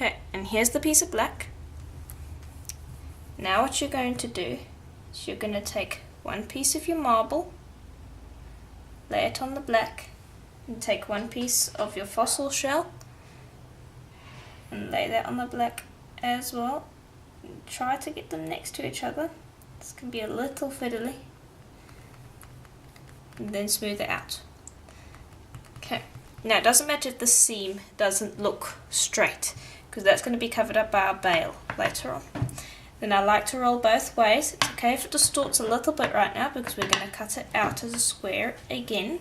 Okay, and here's the piece of black. Now what you're going to do is you're going to take one piece of your marble, lay it on the black, and take one piece of your fossil shell and lay that on the black as well. And try to get them next to each other. This can be a little fiddly. And then smooth it out. Okay, now it doesn't matter if the seam doesn't look straight, because that's going to be covered up by our bail later on. Then I like to roll both ways. It's okay if it distorts a little bit right now because we're going to cut it out as a square again.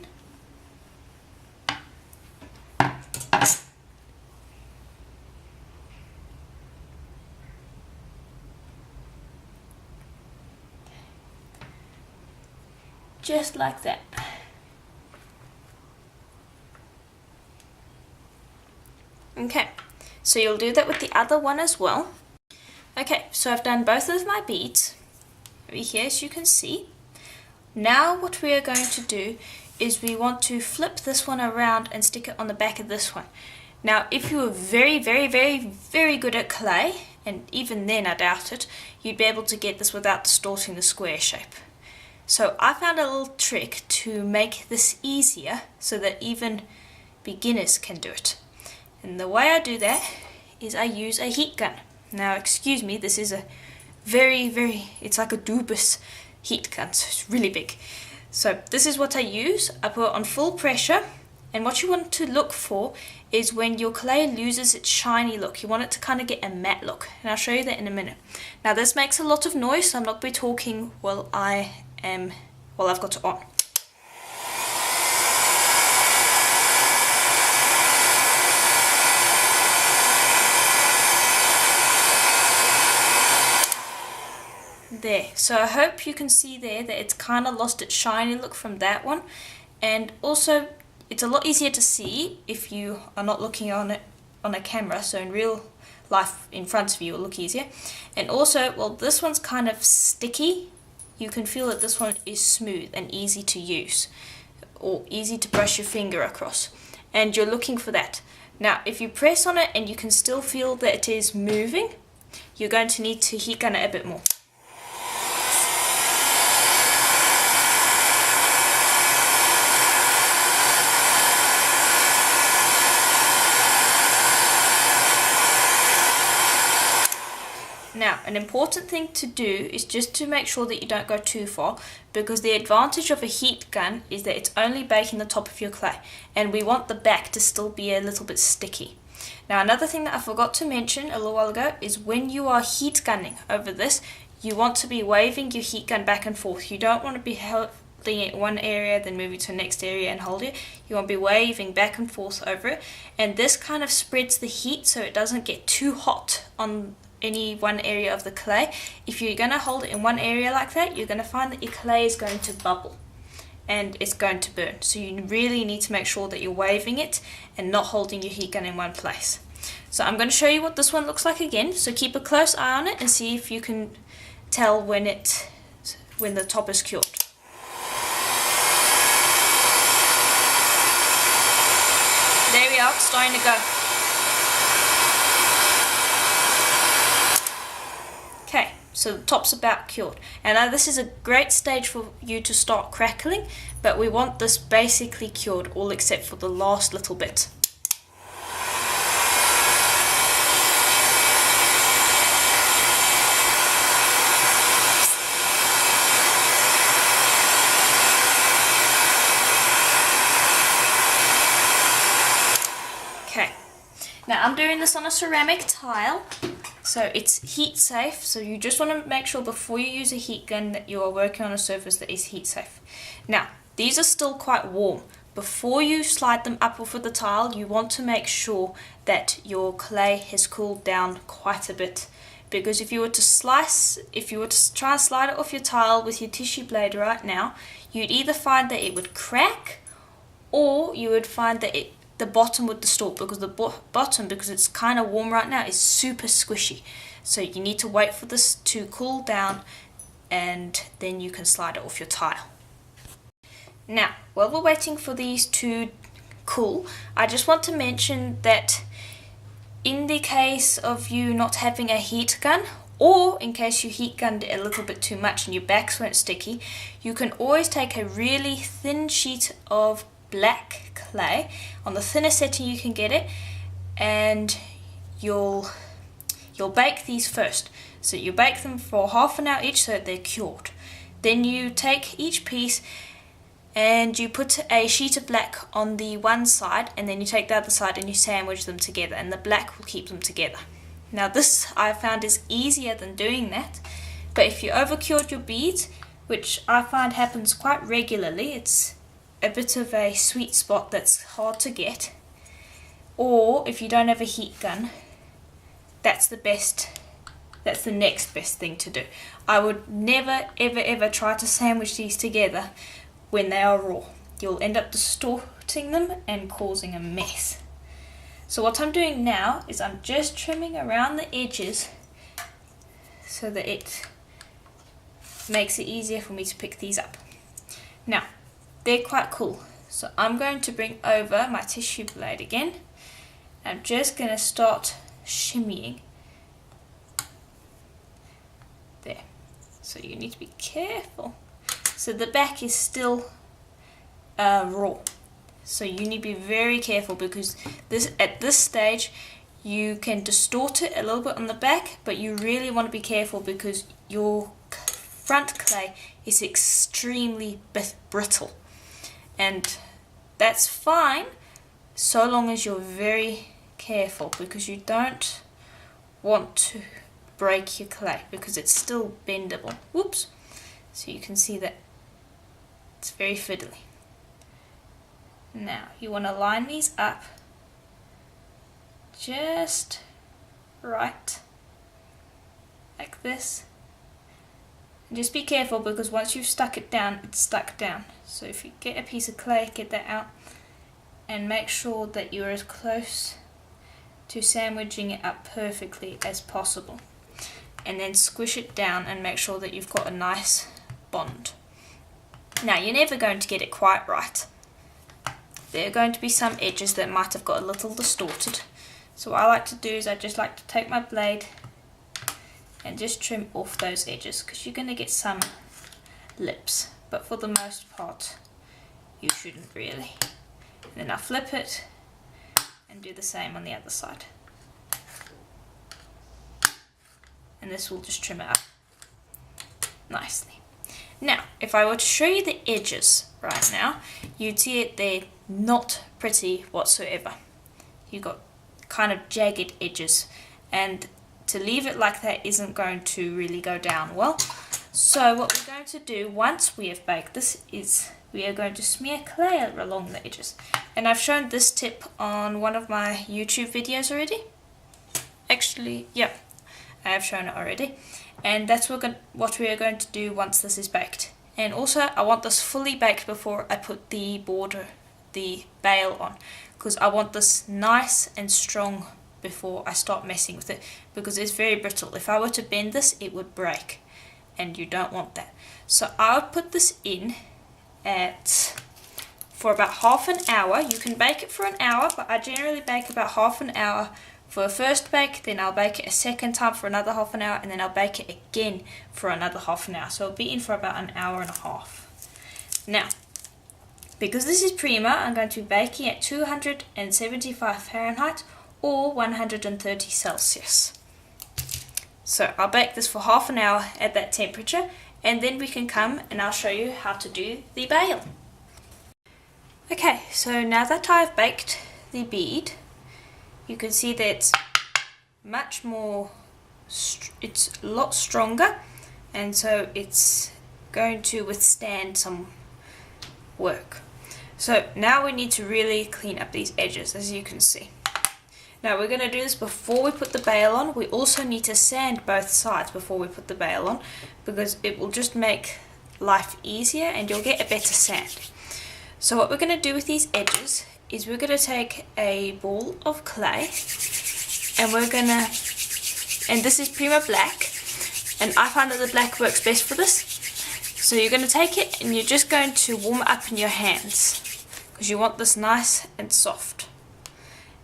Just like that. Okay, so you'll do that with the other one as well. Okay, so I've done both of my beads over here, as you can see. Now what we are going to do is we want to flip this one around and stick it on the back of this one. Now if you were very good at clay, and even then I doubt it, you'd be able to get this without distorting the square shape. So I found a little trick to make this easier so that even beginners can do it. And the way I do that is I use a heat gun. Now excuse me, this is a it's like a Dubus heat gun, so it's really big. So this is what I use. I put it on full pressure, and what you want to look for is when your clay loses its shiny look. You want it to kind of get a matte look, and I'll show you that in a minute. Now this makes a lot of noise, so I'm not going to be talking while I've got it on. There, so I hope you can see there that it's kind of lost its shiny look from that one, and also it's a lot easier to see if you are not looking on it on a camera, so in real life in front of you it'll look easier. And also, well, this one's kind of sticky. You can feel that this one is smooth and easy to use, or easy to brush your finger across, and you're looking for that. Now if you press on it and you can still feel that it is moving, you're going to need to heat gun it a bit more. Now, an important thing to do is just to make sure that you don't go too far, because the advantage of a heat gun is that it's only baking the top of your clay, and we want the back to still be a little bit sticky. Now, another thing that I forgot to mention a little while ago is when you are heat gunning over this, you want to be waving your heat gun back and forth. You don't want to be holding it in one area, then moving to the next area and hold it. You want to be waving back and forth over it, and this kind of spreads the heat so it doesn't get too hot on any one area of the clay. If you're going to hold it in one area like that, you're going to find that your clay is going to bubble and it's going to burn. So you really need to make sure that you're waving it and not holding your heat gun in one place. So I'm going to show you what this one looks like again, so keep a close eye on it and see if you can tell when the top is cured. There we are, it's starting to go. Okay, so the top's about cured. And now this is a great stage for you to start crackling, but we want this basically cured, all except for the last little bit. Okay, now I'm doing this on a ceramic tile. So it's heat safe, so you just want to make sure before you use a heat gun that you are working on a surface that is heat safe. Now, these are still quite warm. Before you slide them up off of the tile, you want to make sure that your clay has cooled down quite a bit. Because if you were to try and slide it off your tile with your tissue blade right now, you'd either find that it would crack, or you would find that the bottom would distort, because the bottom, because it's kind of warm right now, is super squishy. So you need to wait for this to cool down and then you can slide it off your tile. Now, while we're waiting for these to cool, I just want to mention that in the case of you not having a heat gun, or in case you heat gunned it a little bit too much and your backs weren't sticky, you can always take a really thin sheet of black clay, on the thinnest setting you can get it, and you'll bake these first. So you bake them for half an hour each so that they're cured. Then you take each piece and you put a sheet of black on the one side, and then you take the other side and you sandwich them together, and the black will keep them together. Now this I found is easier than doing that, but if you overcured your beads, which I find happens quite regularly, it's a bit of a sweet spot that's hard to get, or if you don't have a heat gun, that's the next best thing to do. I would never ever try to sandwich these together when they are raw. You'll end up distorting them and causing a mess. So what I'm doing now is I'm just trimming around the edges so that it makes it easier for me to pick these up. Now, they're quite cool. So I'm going to bring over my tissue blade again. I'm just going to start shimmying. There. So you need to be careful. So the back is still raw. So you need to be very careful, because at this stage you can distort it a little bit on the back, but you really want to be careful because your front clay is extremely brittle, and that's fine so long as you're very careful, because you don't want to break your clay because it's still bendable. Whoops. So you can see that it's very fiddly. Now you want to line these up just right, like this. And just be careful, because once you've stuck it down, it's stuck down. So if you get a piece of clay, get that out and make sure that you're as close to sandwiching it up perfectly as possible. And then squish it down and make sure that you've got a nice bond. Now you're never going to get it quite right. There are going to be some edges that might have got a little distorted. So what I like to do is I just like to take my blade and just trim off those edges, because you're going to get some lips, but for the most part you shouldn't really. And then I flip it and do the same on the other side. And this will just trim it up nicely. Now, if I were to show you the edges right now, you'd see it, they're not pretty whatsoever. You've got kind of jagged edges, and to leave it like that isn't going to really go down well. So what we're going to do once we have baked this is we are going to smear clay along the edges. And I've shown this tip on one of my YouTube videos already. Actually, yeah, I have shown it already. And that's what we are going to do once this is baked. And also I want this fully baked before I put the border, the bail on, because I want this nice and strong before I start messing with it, because it's very brittle. If I were to bend this, it would break, and you don't want that. So I would put this in for about half an hour. You can bake it for an hour, but I generally bake about half an hour for a first bake, then I'll bake it a second time for another half an hour, and then I'll bake it again for another half an hour. So it'll be in for about an hour and a half. Now, because this is Premo, I'm going to be baking at 275 Fahrenheit or 130 Celsius. So I'll bake this for half an hour at that temperature, and then we can come and I'll show you how to do the bail. Okay, so now that I've baked the bead, you can see that it's much more, it's a lot stronger, and so it's going to withstand some work. So now we need to really clean up these edges, as you can see. Now we're going to do this before we put the bail on. We also need to sand both sides before we put the bail on, because it will just make life easier and you'll get a better sand. So what we're going to do with these edges is we're going to take a ball of clay, and we're going to, and this is Premo black, and I find that the black works best for this. So you're going to take it and you're just going to warm it up in your hands, because you want this nice and soft.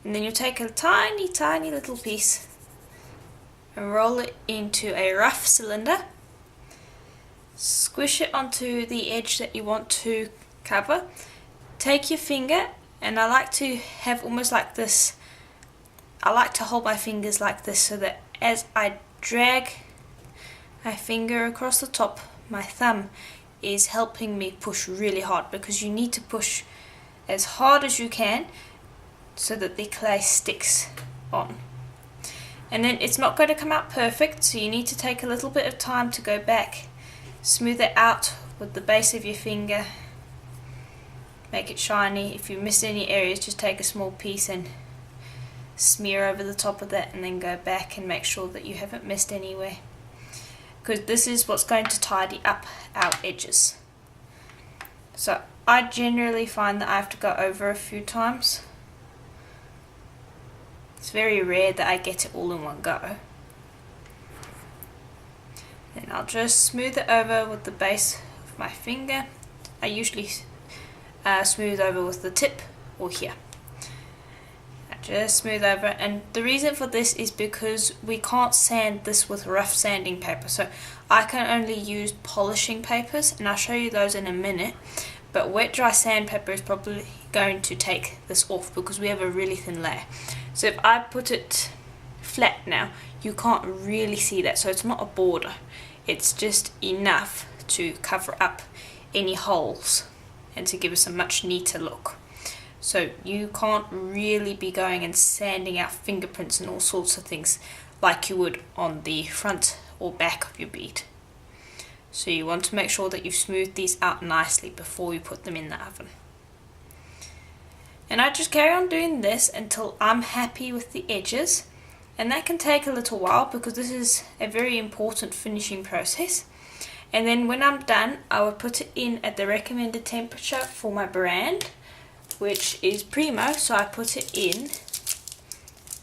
And then you take a tiny, tiny little piece and roll it into a rough cylinder. Squish it onto the edge that you want to cover. Take your finger, and I like to have almost like this, I like to hold my fingers like this so that as I drag my finger across the top, my thumb is helping me push really hard, because you need to push as hard as you can so that the clay sticks on. And then it's not going to come out perfect, so you need to take a little bit of time to go back, smooth it out with the base of your finger, make it shiny. If you miss any areas, just take a small piece and smear over the top of that, and then go back and make sure that you haven't missed anywhere, because this is what's going to tidy up our edges. So I generally find that I have to go over a few times. It's very rare that I get it all in one go. Then I'll just smooth it over with the base of my finger. I usually smooth over with the tip or here. I just smooth over, and the reason for this is because we can't sand this with rough sanding paper, so I can only use polishing papers, and I'll show you those in a minute. But wet dry sandpaper is probably going to take this off because we have a really thin layer. So if I put it flat now, you can't really see that, so it's not a border, it's just enough to cover up any holes and to give us a much neater look. So you can't really be going and sanding out fingerprints and all sorts of things like you would on the front or back of your bead. So you want to make sure that you've smoothed these out nicely before you put them in the oven. And I just carry on doing this until I'm happy with the edges, and that can take a little while because this is a very important finishing process. And then when I'm done, I will put it in at the recommended temperature for my brand, which is Premo. So I put it in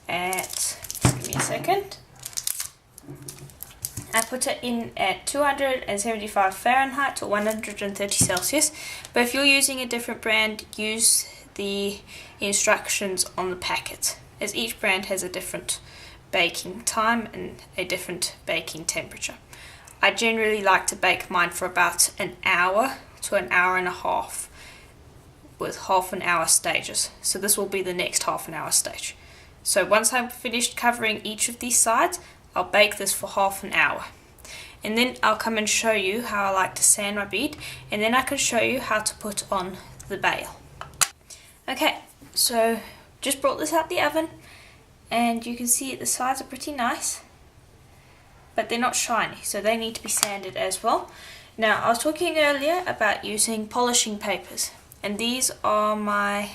at, give me a second, I put it in at 275 Fahrenheit or 130 Celsius. But if you're using a different brand, use the instructions on the packet, as each brand has a different baking time and a different baking temperature. I generally like to bake mine for about an hour to an hour and a half with half an hour stages. So this will be the next half an hour stage. So once I'm finished covering each of these sides, I'll bake this for half an hour. And then I'll come and show you how I like to sand my bead, and then I can show you how to put on the bail. Okay, so just brought this out the oven, and you can see the sides are pretty nice, but they're not shiny, so they need to be sanded as well. Now, I was talking earlier about using polishing papers, and these are my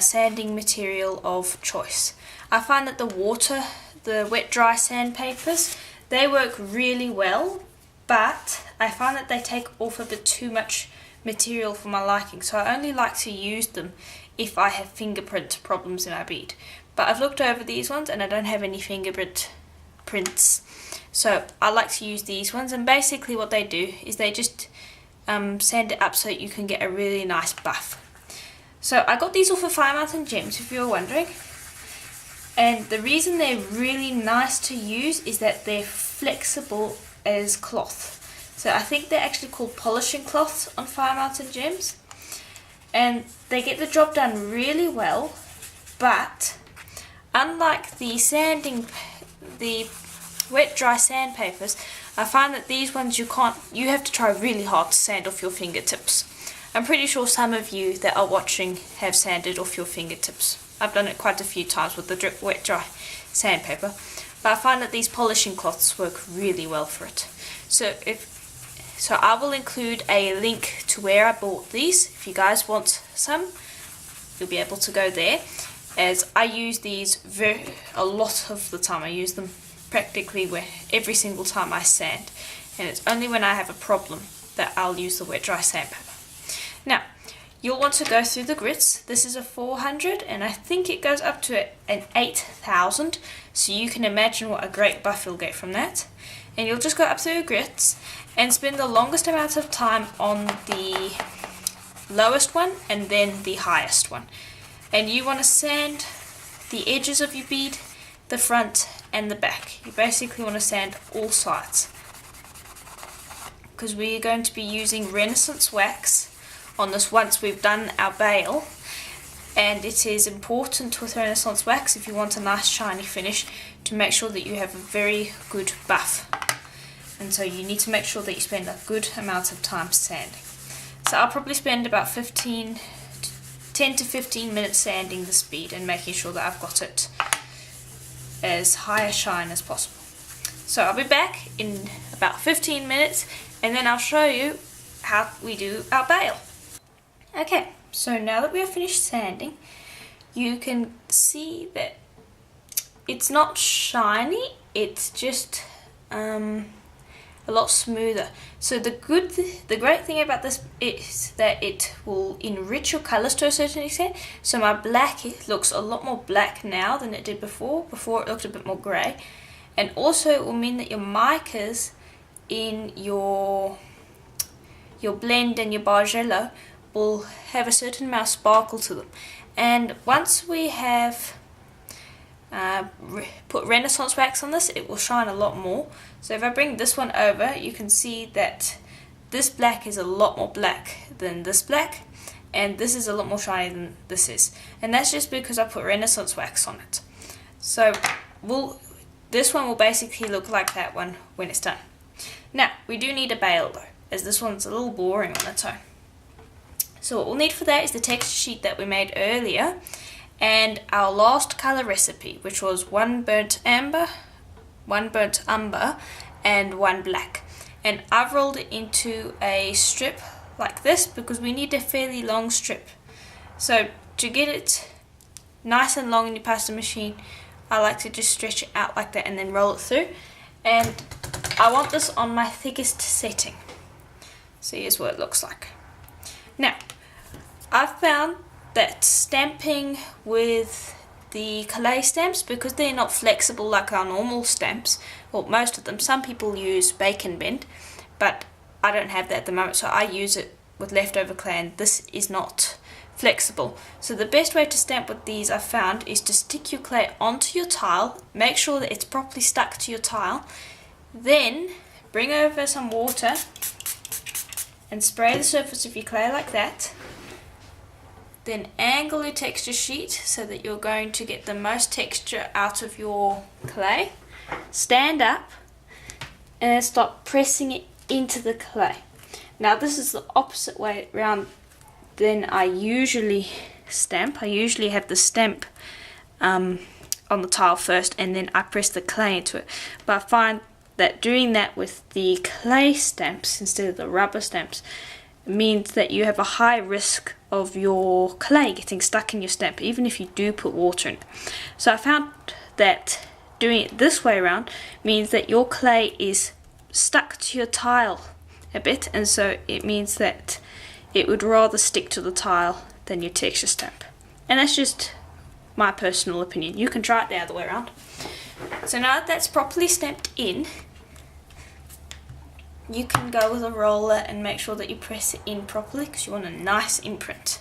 sanding material of choice. I find that the wet dry sandpapers, they work really well, but I find that they take off a bit too much material for my liking, so I only like to use them if I have fingerprint problems in my bead. But I've looked over these ones and I don't have any fingerprint prints, so I like to use these ones. And basically what they do is they just sand it up so that you can get a really nice buff. So I got these off of Fire Mountain Gems, if you're wondering, and the reason they're really nice to use is that they're flexible as cloth. So I think they're actually called polishing cloths on Fire Mountain Gems, and they get the job done really well. But unlike the wet dry sandpapers, I find that these ones you have to try really hard to sand off your fingertips. I'm pretty sure some of you that are watching have sanded off your fingertips. I've done it quite a few times with the wet dry sandpaper, but I find that these polishing cloths work really well for it. So I will include a link to where I bought these. If you guys want some, you'll be able to go there, as I use these a lot of the time. I use them practically every single time I sand, and it's only when I have a problem that I'll use the wet dry sandpaper. Now, you'll want to go through the grits. This is a 400, and I think it goes up to an 8000, so you can imagine what a great buff you'll get from that. And you'll just go up through the grits and spend the longest amount of time on the lowest one and then the highest one. and you want to sand the edges of your bead, the front and the back. You basically want to sand all sides, because we are going to be using Renaissance wax on this once we've done our bail, and it is important with Renaissance wax, if you want a nice shiny finish, to make sure that you have a very good buff, and so you need to make sure that you spend a good amount of time sanding. So I'll probably spend about 10 to 15 minutes sanding this bead and making sure that I've got it as high a shine as possible. So I'll be back in about 15 minutes and then I'll show you how we do our bail. Okay, so now that we have finished sanding, you can see that it's not shiny, it's just a lot smoother. So the great thing about this is that it will enrich your colours to a certain extent. So my black, it looks a lot more black now than it did before. Before it looked a bit more grey. And also it will mean that your micas in your blend and your beige yellow will have a certain amount of sparkle to them. And once we have put Renaissance wax on this, it will shine a lot more. So if I bring this one over, you can see that this black is a lot more black than this black, and this is a lot more shiny than this is, and that's just because I put Renaissance wax on it. So this one will basically look like that one when it's done. Now we do need a bail though, as this one's a little boring on its own. So what we'll need for that is the texture sheet that we made earlier, and our last colour recipe, which was 1 burnt amber, 1 burnt umber, and 1 black. And I've rolled it into a strip like this because we need a fairly long strip. So to get it nice and long in your pasta machine, I like to just stretch it out like that and then roll it through. And I want this on my thickest setting. So here's what it looks like. Now, I've found that stamping with the clay stamps, because they're not flexible like our normal stamps, well, most of them, some people use bake and bend, but I don't have that at the moment, so I use it with leftover clay, and this is not flexible. So the best way to stamp with these, I've found, is to stick your clay onto your tile, make sure that it's properly stuck to your tile, then bring over some water and spray the surface of your clay like that. Then angle your texture sheet so that you're going to get the most texture out of your clay. Stand up and then start pressing it into the clay. Now this is the opposite way around than I usually stamp. I usually have the stamp on the tile first and then I press the clay into it. But I find that doing that with the clay stamps instead of the rubber stamps means that you have a high risk of your clay getting stuck in your stamp, even if you do put water in it. So I found that doing it this way around means that your clay is stuck to your tile a bit, and so it means that it would rather stick to the tile than your texture stamp. And that's just my personal opinion. You can try it the other way around. So now that that's properly stamped in, you can go with a roller and make sure that you press it in properly because you want a nice imprint.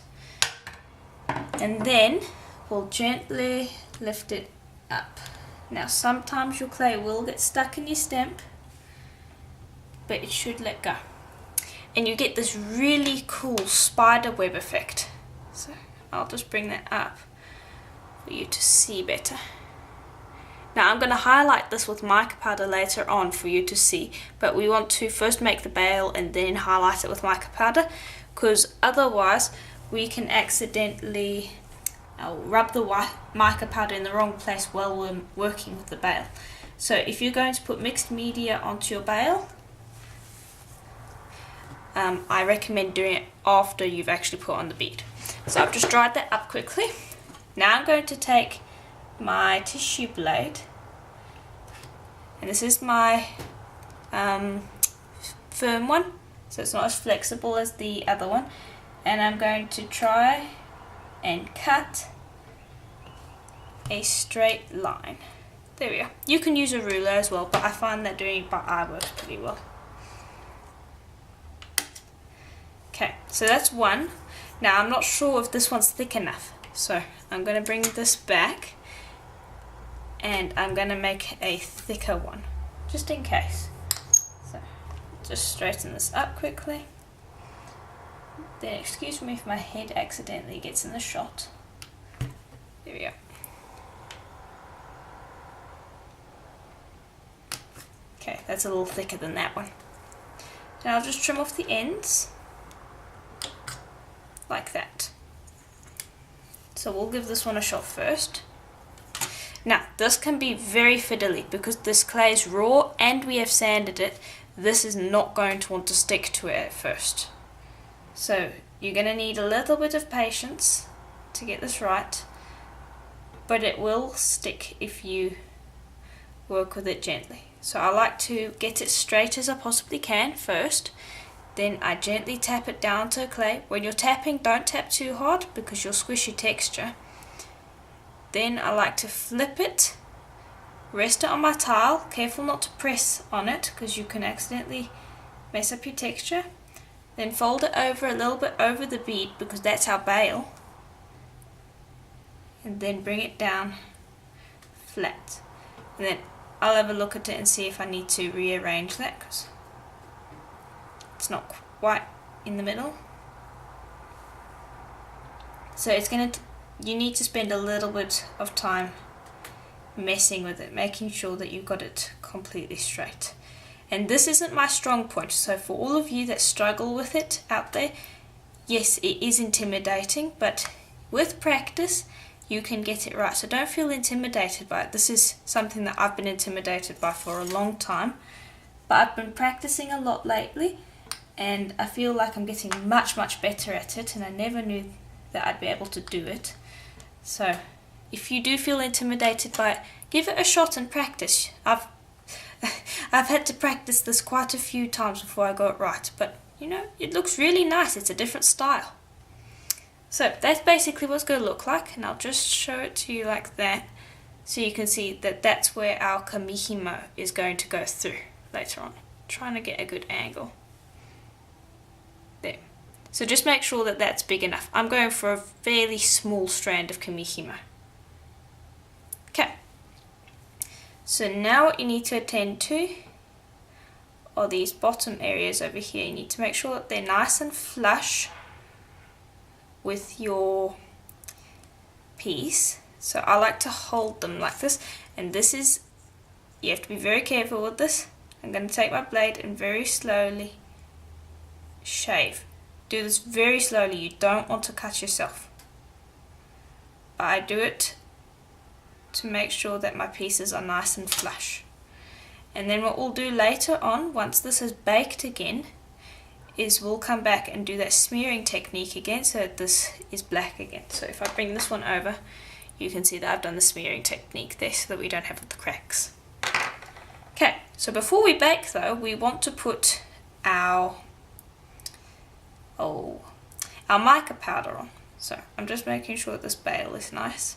And then we'll gently lift it up. Now sometimes your clay will get stuck in your stamp, but it should let go. And you get this really cool spider web effect. So I'll just bring that up for you to see better. Now I'm going to highlight this with mica powder later on for you to see, but we want to first make the bail and then highlight it with mica powder, because otherwise we can accidentally rub the mica powder in the wrong place while we're working with the bail. So if you're going to put mixed media onto your bail, I recommend doing it after you've actually put on the bead. So I've just dried that up quickly. Now I'm going to take my tissue blade, and this is my firm one, so it's not as flexible as the other one, and I'm going to try and cut a straight line. There we go. You can use a ruler as well, but I find that doing it by eye works pretty well. Okay, so that's one. Now I'm not sure if this one's thick enough, so I'm going to bring this back and I'm going to make a thicker one, just in case. So just straighten this up quickly. Then excuse me if my head accidentally gets in the shot. There we go. Okay, that's a little thicker than that one. Now I'll just trim off the ends, like that. So we'll give this one a shot first. Now, this can be very fiddly because this clay is raw and we have sanded it. This is not going to want to stick to it at first. So you're going to need a little bit of patience to get this right, but it will stick if you work with it gently. So I like to get it straight as I possibly can first, then I gently tap it down to clay. When you're tapping, don't tap too hard because you'll squish your texture. Then I like to flip it, rest it on my tile, careful not to press on it because you can accidentally mess up your texture. Then fold it over a little bit over the bead because that's our bail, and then bring it down flat. And then I'll have a look at it and see if I need to rearrange that because it's not quite in the middle. So it's going to, you need to spend a little bit of time messing with it, making sure that you've got it completely straight. And this isn't my strong point, so for all of you that struggle with it out there, yes, it is intimidating, but with practice you can get it right. So don't feel intimidated by it. This is something that I've been intimidated by for a long time, but I've been practicing a lot lately and I feel like I'm getting much better at it, and I never knew that I'd be able to do it. So if you do feel intimidated by it, give it a shot and practice. I've had to practice this quite a few times before I got it right, but you know, it looks really nice. It's a different style. So that's basically what it's going to look like, and I'll just show it to you like that so you can see that that's where our kumihimo is going to go through later on. Trying to get a good angle. There. So just make sure that that's big enough. I'm going for a fairly small strand of kumihimo. Okay. So now what you need to attend to are these bottom areas over here. You need to make sure that they're nice and flush with your piece. So I like to hold them like this, and this is, you have to be very careful with this. I'm going to take my blade and very slowly shave. Do this very slowly, you don't want to cut yourself. I do it to make sure that my pieces are nice and flush. And then what we'll do later on, once this is baked again, is we'll come back and do that smearing technique again so that this is black again. So if I bring this one over, you can see that I've done the smearing technique there so that we don't have the cracks. Okay, so before we bake though, we want to put our mica powder on. So I'm just making sure this bail is nice.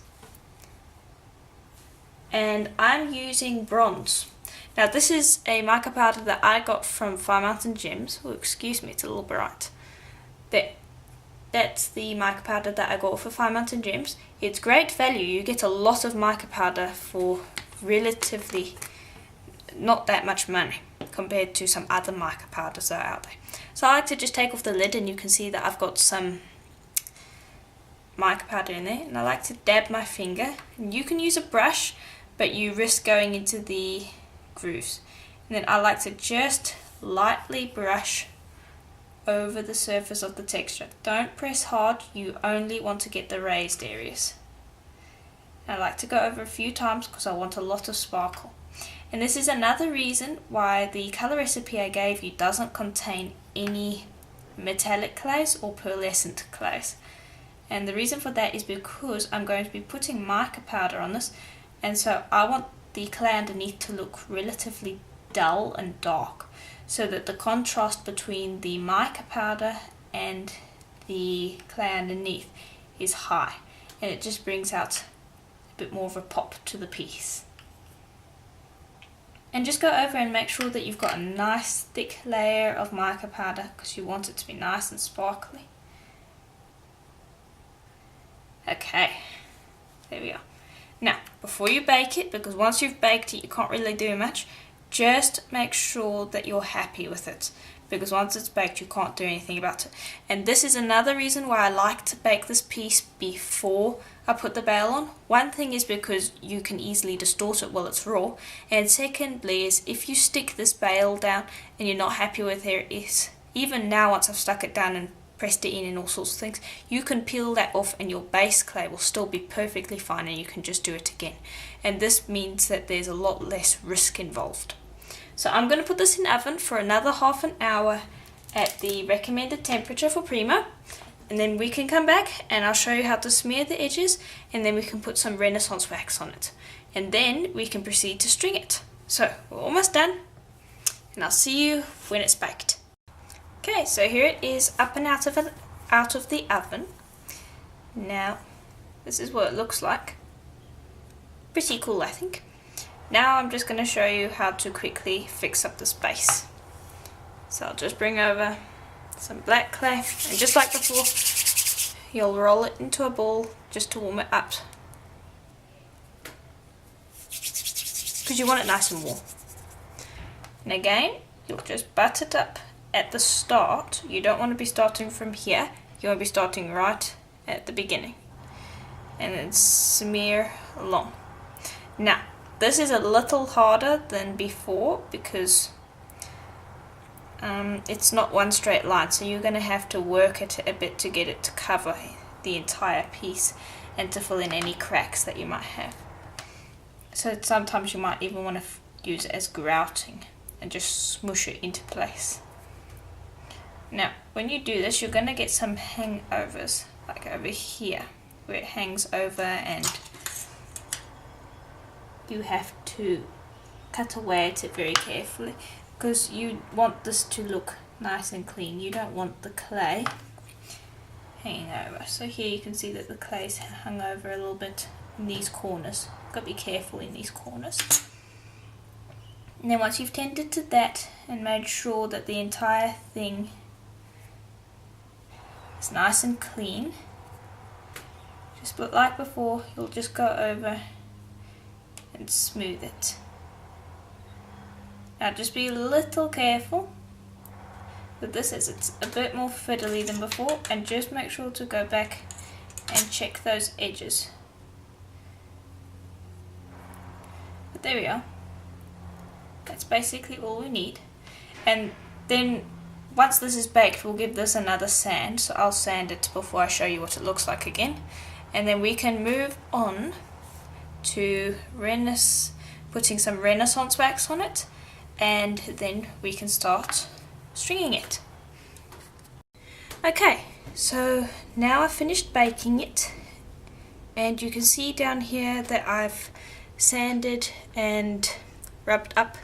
And I'm using bronze. Now this is a mica powder that I got from Fire Mountain Gems. Oh, excuse me, it's a little bright. There. That's the mica powder that I got for Fire Mountain Gems. It's great value. You get a lot of mica powder for relatively not that much money compared to some other mica powders that are out there. So I like to just take off the lid and you can see that I've got some mica powder in there, and I like to dab my finger. And you can use a brush, but you risk going into the grooves. And then I like to just lightly brush over the surface of the texture. Don't press hard, you only want to get the raised areas. And I like to go over a few times because I want a lot of sparkle. And this is another reason why the colour recipe I gave you doesn't contain any metallic clays or pearlescent clays. And the reason for that is because I'm going to be putting mica powder on this, and so I want the clay underneath to look relatively dull and dark, so that the contrast between the mica powder and the clay underneath is high, and it just brings out a bit more of a pop to the piece. And just go over and make sure that you've got a nice thick layer of mica powder because you want it to be nice and sparkly. Okay, there we go. Now, before you bake it, because once you've baked it, you can't really do much, just make sure that you're happy with it. Because once it's baked, you can't do anything about it. And this is another reason why I like to bake this piece before I put the bail on. One thing is because you can easily distort it while it's raw. And secondly is if you stick this bail down and you're not happy with where it is, even now once I've stuck it down and pressed it in and all sorts of things, you can peel that off and your base clay will still be perfectly fine and you can just do it again. And this means that there's a lot less risk involved. So I'm going to put this in the oven for another half an hour at the recommended temperature for Premo, and then we can come back and I'll show you how to smear the edges, and then we can put some Renaissance wax on it, and then we can proceed to string it. So we're almost done, and I'll see you when it's baked. Okay, so here it is up and out of the oven. Now this is what it looks like. Pretty cool, I think. Now I'm just going to show you how to quickly fix up this base. So I'll just bring over some black clay, and just like before, you'll roll it into a ball just to warm it up, because you want it nice and warm. And again, you'll just butt it up at the start. You don't want to be starting from here, you want to be starting right at the beginning, and then smear along. Now this is a little harder than before because it's not one straight line, so you're going to have to work it a bit to get it to cover the entire piece and to fill in any cracks that you might have. So sometimes you might even want to use it as grouting and just smoosh it into place. Now when you do this, you're going to get some hangovers, like over here where it hangs over, and you have to cut away at it very carefully because you want this to look nice and clean. You don't want the clay hanging over. So here you can see that the clay's hung over a little bit in these corners. Got to be careful in these corners. And then once you've tended to that and made sure that the entire thing is nice and clean, just like before, you'll just go over and smooth it. Now just be a little careful with this, as it's a bit more fiddly than before, and just make sure to go back and check those edges. But there we are. That's basically all we need. And then once this is baked, we'll give this another sand, so I'll sand it before I show you what it looks like again, and then we can move on to putting some Renaissance wax on it, and then we can start stringing it. Okay, so now I've finished baking it, and you can see down here that I've sanded and rubbed up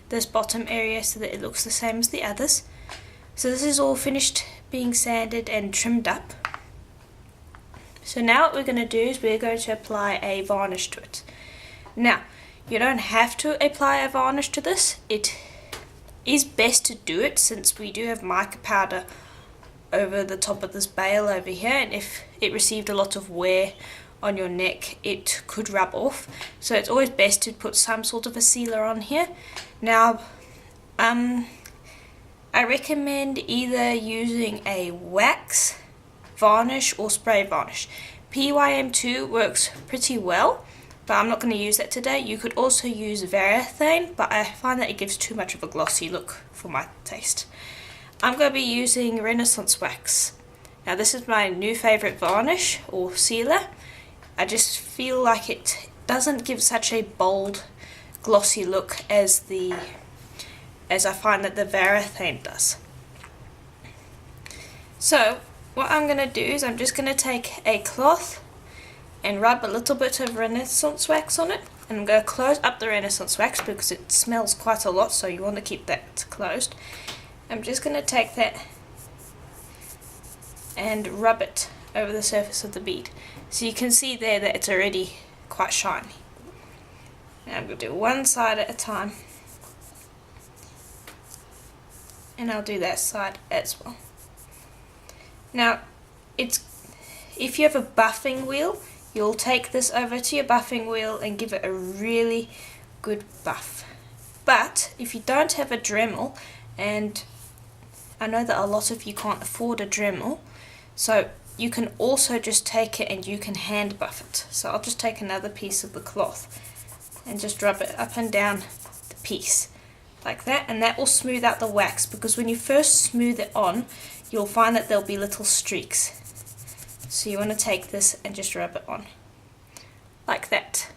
this bottom area so that it looks the same as the others. So this is all finished being sanded and trimmed up. So now what we're going to do is we're going to apply a varnish to it. Now, you don't have to apply a varnish to this. It is best to do it since we do have mica powder over the top of this bail over here, and if it received a lot of wear on your neck, it could rub off. So it's always best to put some sort of a sealer on here. Now, I recommend either using a wax varnish or spray varnish. PYM2 works pretty well, but I'm not going to use that today. You could also use Varathane, but I find that it gives too much of a glossy look for my taste. I'm going to be using Renaissance wax. Now this is my new favourite varnish or sealer. I just feel like it doesn't give such a bold glossy look as I find that the Varathane does. So what I'm going to do is I'm just going to take a cloth and rub a little bit of Renaissance wax on it, and I'm going to close up the Renaissance wax because it smells quite a lot, so you want to keep that closed. I'm just going to take that and rub it over the surface of the bead. So you can see there that it's already quite shiny. Now I'm going to do one side at a time, and I'll do that side as well. Now it's if you have a buffing wheel, you'll take this over to your buffing wheel and give it a really good buff. But if you don't have a Dremel, and I know that a lot of you can't afford a Dremel, so you can also just take it and you can hand buff it. So I'll just take another piece of the cloth and just rub it up and down the piece like that, and that will smooth out the wax, because when you first smooth it on, you'll find that there'll be little streaks. So you want to take this and just rub it on like that.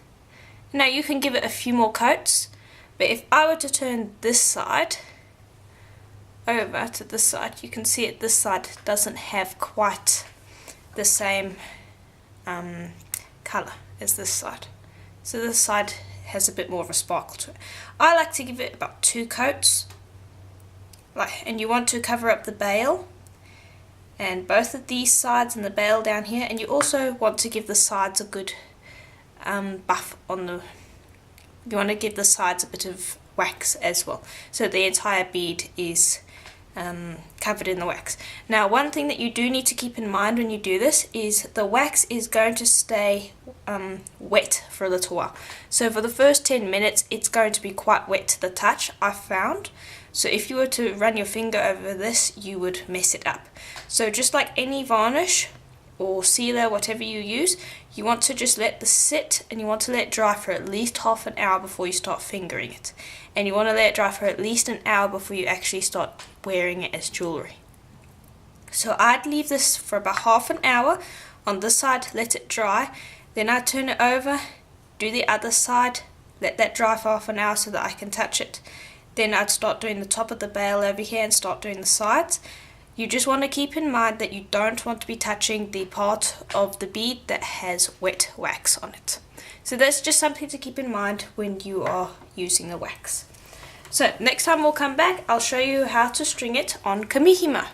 Now you can give it a few more coats, but if I were to turn this side over to this side, you can see it, this side doesn't have quite the same colour as this side. So this side has a bit more of a sparkle to it. I like to give it about 2 coats, and you want to cover up the bail and both of these sides and the bail down here, and you also want to give the sides a good buff on the, you want to give the sides a bit of wax as well, so the entire bead is covered in the wax. Now, one thing that you do need to keep in mind when you do this is the wax is going to stay wet for a little while. So for the first 10 minutes it's going to be quite wet to the touch, I've found. So if you were to run your finger over this, you would mess it up. So just like any varnish or sealer, whatever you use, you want to just let this sit, and you want to let it dry for at least half an hour before you start fingering it. And you want to let it dry for at least an hour before you actually start wearing it as jewellery. So I'd leave this for about half an hour on this side, let it dry, then I'd turn it over, do the other side, let that dry for half an hour so that I can touch it. Then I'd start doing the top of the bail over here and start doing the sides. You just want to keep in mind that you don't want to be touching the part of the bead that has wet wax on it. So that's just something to keep in mind when you are using the wax. So next time we'll come back, I'll show you how to string it on kumihimo.